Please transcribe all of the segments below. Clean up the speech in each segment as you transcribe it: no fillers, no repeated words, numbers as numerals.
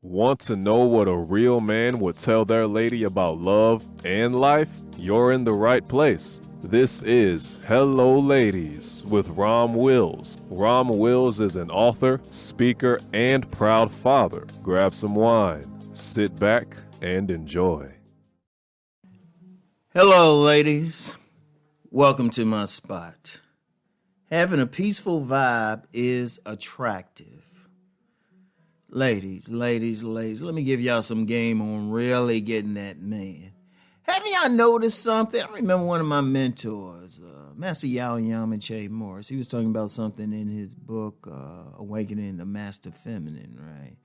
Want to know what a real man would tell their lady about love and life? You're in the right place. This is Hello Ladies with Rom Wills. Rom Wills is an author, speaker, and proud father. Grab some wine, sit back, and enjoy. Hello, ladies. Welcome to my spot. Having a peaceful vibe is attractive. Ladies, let me give y'all some game on really getting that man. Have y'all noticed something? I remember one of my mentors, Master Yao Yamache Morris. He was talking about something in his book, Awakening the Master Feminine, right?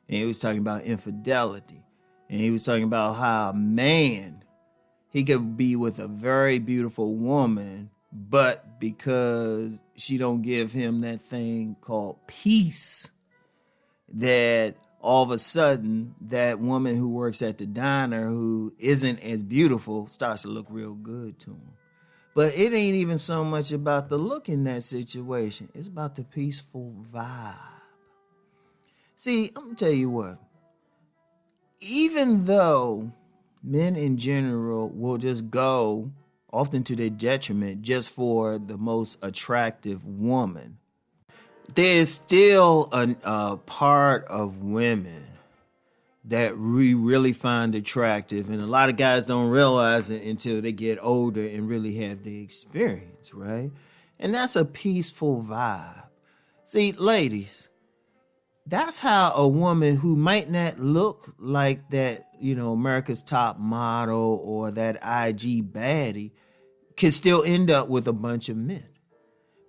And he was talking about infidelity. And he was talking about how a man, he could be with a very beautiful woman, but because she don't give him that thing called peace, that all of a sudden that woman who works at the diner who isn't as beautiful starts to look real good to him. But it ain't even so much about the look in that situation. It's about the peaceful vibe. See, I'm going to tell you what. Even though men in general will just go, often to their detriment, just for the most attractive woman, there's still a part of women that we really find attractive. And a lot of guys don't realize it until they get older and really have the experience, right? And that's a peaceful vibe. See, ladies, that's how a woman who might not look like that, America's Top Model or that IG baddie can still end up with a bunch of men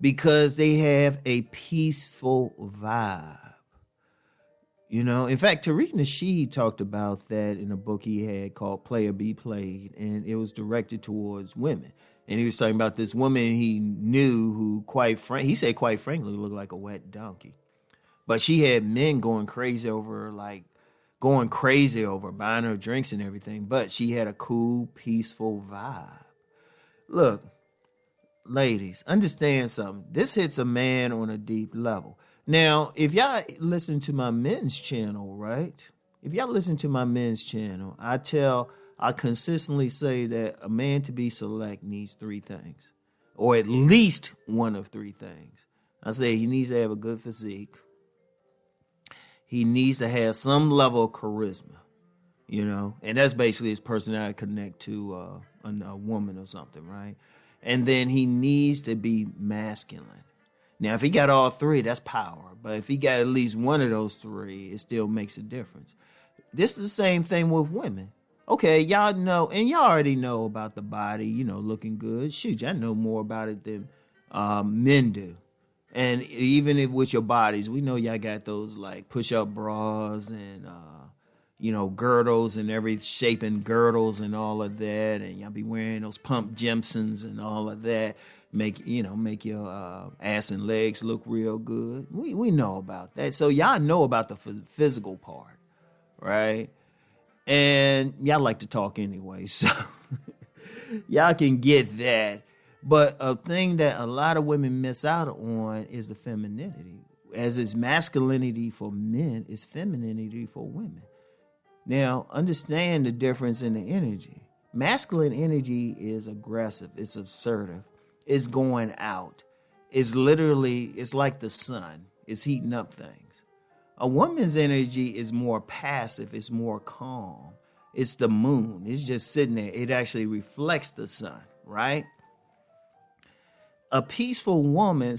because they have a peaceful vibe. In fact, Tariq Nasheed talked about that in a book he had called Player Be Played, and it was directed towards women. And he was talking about this woman he knew who, quite frankly, looked like a wet donkey. But she had men going crazy over her, buying her drinks and everything. But she had a cool, peaceful vibe. Look, ladies, understand something. This hits a man on a deep level. Now, if y'all listen to my men's channel, right? If y'all listen to my men's channel, I consistently say that a man to be select needs three things, or at least one of three things. I say he needs to have a good physique. He needs to have some level of charisma, and that's basically his personality connect to a woman or something, right? And then he needs to be masculine. Now, if he got all three, that's power. But if he got at least one of those three, it still makes a difference. This is the same thing with women. Okay, y'all know, and y'all already know about the body, looking good. Shoot, y'all know more about it than men do. And even with your bodies, we know y'all got those like push-up bras and, girdles and every shape and girdles and all of that. And y'all be wearing those pump Jimsons and all of that. Make your ass and legs look real good. We know about that. So y'all know about the physical part, right? And y'all like to talk anyway. So y'all can get that. But a thing that a lot of women miss out on is the femininity. As it's masculinity for men, it's femininity for women. Now, understand the difference in the energy. Masculine energy is aggressive. It's assertive. It's going out. It's like the sun. It's heating up things. A woman's energy is more passive. It's more calm. It's the moon. It's just sitting there. It actually reflects the sun, right? A peaceful woman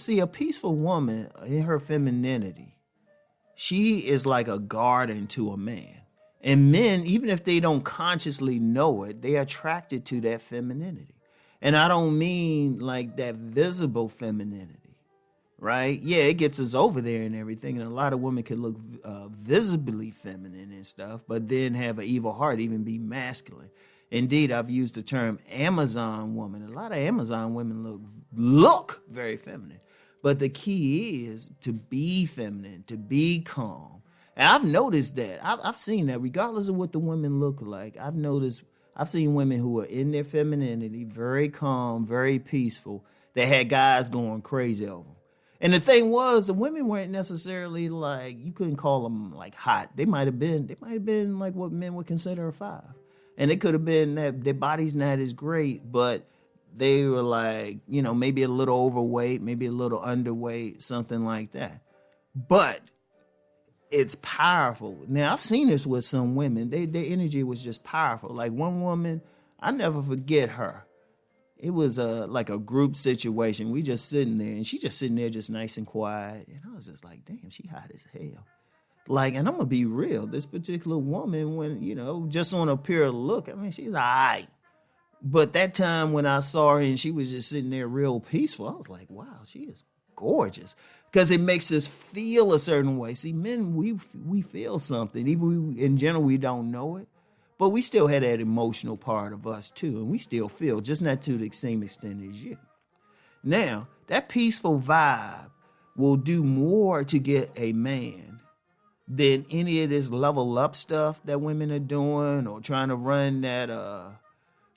in her femininity, she is like a garden to a man. And men, even if they don't consciously know it, they are attracted to that femininity. And I don't mean like that visible femininity, right? Yeah, it gets us over there and everything. And a lot of women can look visibly feminine and stuff, but then have an evil heart, even be masculine. Indeed, I've used the term Amazon woman. A lot of Amazon women look very feminine. But the key is to be feminine, to be calm. And I've noticed that. I've seen that regardless of what the women look like. I've seen women who are in their femininity, very calm, very peaceful, that had guys going crazy over them. And the thing was, the women weren't necessarily like, you couldn't call them like hot. They might have been like what men would consider a 5. And it could have been that their body's not as great, but they were like, maybe a little overweight, maybe a little underweight, something like that. But it's powerful. Now, I've seen this with some women. Their energy was just powerful. Like one woman, I never forget her. It was like a group situation. We just sitting there, and she just sitting there just nice and quiet. And I was just like, damn, she hot as hell. Like, and I'm going to be real. This particular woman, when, just on a pure look, I mean, she's all right. But that time when I saw her and she was just sitting there real peaceful, I was like, wow, she is gorgeous. Because it makes us feel a certain way. See, men, we feel something. Even in general, we don't know it. But we still had that emotional part of us, too. And we still feel, just not to the same extent as you. Now, that peaceful vibe will do more to get a man than any of this level up stuff that women are doing, or trying to run that,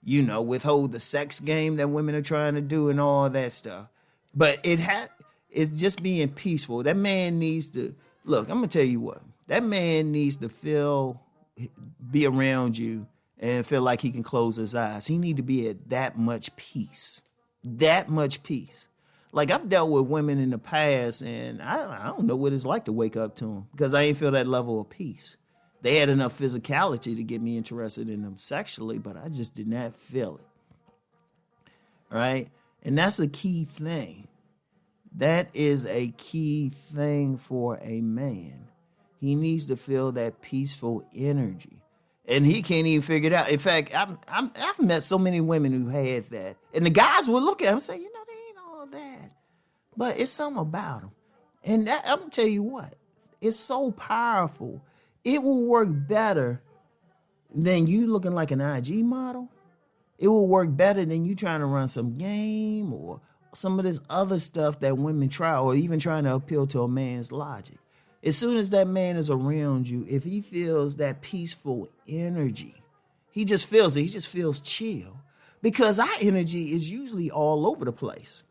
withhold the sex game that women are trying to do and all that stuff. But it's just being peaceful. That man needs to, look, I'm going to tell you what, that man needs to be around you and feel like he can close his eyes. He need to be at that much peace. That much peace. Like, I've dealt with women in the past, and I don't know what it's like to wake up to them, because I ain't feel that level of peace. They had enough physicality to get me interested in them sexually, but I just did not feel it. All right? And that's a key thing. That is a key thing for a man. He needs to feel that peaceful energy. And he can't even figure it out. In fact, I've met so many women who had that. And the guys will look at them and say, they ain't all that. But it's something about them. And I'm going to tell you what. It's so powerful. It will work better than you looking like an IG model. It will work better than you trying to run some game or some of this other stuff that women try, or even trying to appeal to a man's logic. As soon as that man is around you, if he feels that peaceful energy, he just feels it. He just feels chill. Because our energy is usually all over the place.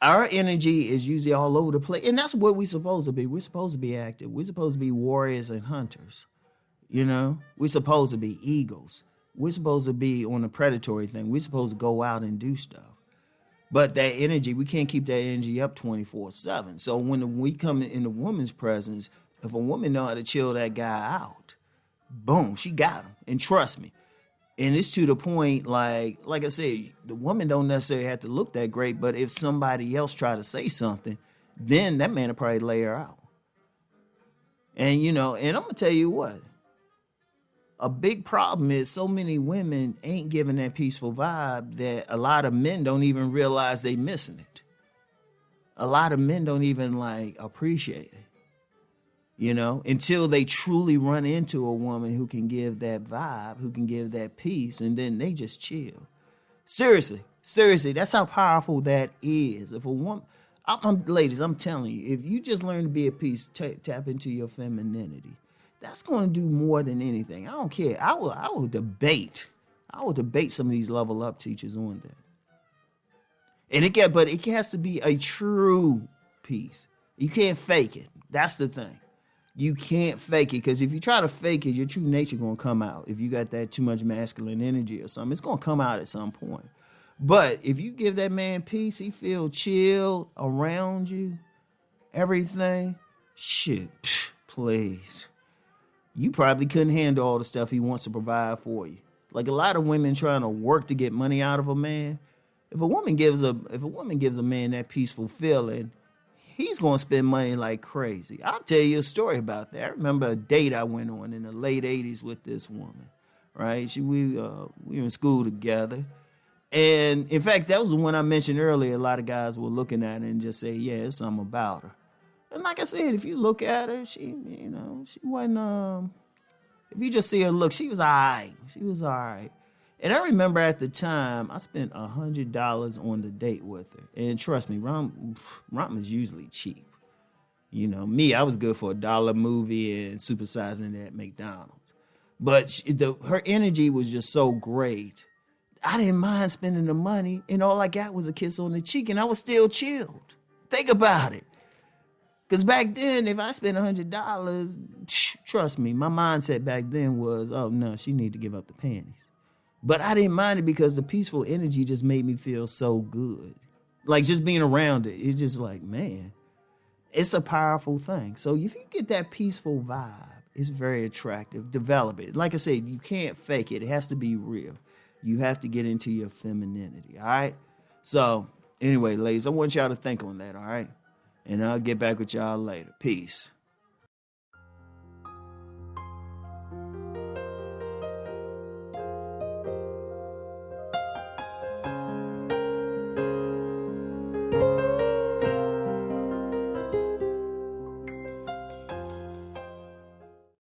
Our energy is usually all over the place. And that's what we're supposed to be. We're supposed to be active. We're supposed to be warriors and hunters. We're supposed to be eagles. We're supposed to be on the predatory thing. We're supposed to go out and do stuff. But that energy, we can't keep that energy up 24/7. So when we come in the woman's presence, if a woman know how to chill that guy out, boom, she got him. And trust me. And it's to the point, like I said, the woman don't necessarily have to look that great, but if somebody else try to say something, then that man will probably lay her out. And, and I'm going to tell you what. A big problem is so many women ain't giving that peaceful vibe that a lot of men don't even realize they missing it. A lot of men don't even appreciate it, until they truly run into a woman who can give that vibe, who can give that peace, and then they just chill. Seriously, that's how powerful that is. If a woman, ladies, I'm telling you, if you just learn to be at peace, tap into your femininity. That's going to do more than anything. I don't care. I will debate. I will debate some of these level up teachers on that. And it has to be a true peace. You can't fake it. That's the thing. You can't fake it, because if you try to fake it, your true nature going to come out. If you got that too much masculine energy or something, it's going to come out at some point. But if you give that man peace, he feel chill around you, everything, shit, please. You probably couldn't handle all the stuff he wants to provide for you. Like a lot of women trying to work to get money out of a man. If a woman gives a man that peaceful feeling, he's going to spend money like crazy. I'll tell you a story about that. I remember a date I went on in the late 80s with this woman, right? We were in school together. And in fact, that was the one I mentioned earlier. A lot of guys were looking at her and just say, yeah, it's something about her. And like I said, if you look at her, she wasn't, if you just see her look, she was all right. She was all right. And I remember at the time, I spent $100 on the date with her. And trust me, Rom is usually cheap. Me, I was good for $1 movie and supersizing at McDonald's. But her energy was just so great. I didn't mind spending the money. And all I got was a kiss on the cheek, and I was still chilled. Think about it. Because back then, if I spent $100, trust me, my mindset back then was, oh no, she need to give up the panties. But I didn't mind it because the peaceful energy just made me feel so good. Like just being around it, it's just like, man, it's a powerful thing. So if you get that peaceful vibe, it's very attractive. Develop it. Like I said, you can't fake it. It has to be real. You have to get into your femininity, all right? So anyway, ladies, I want y'all to think on that, all right? And I'll get back with y'all later. Peace.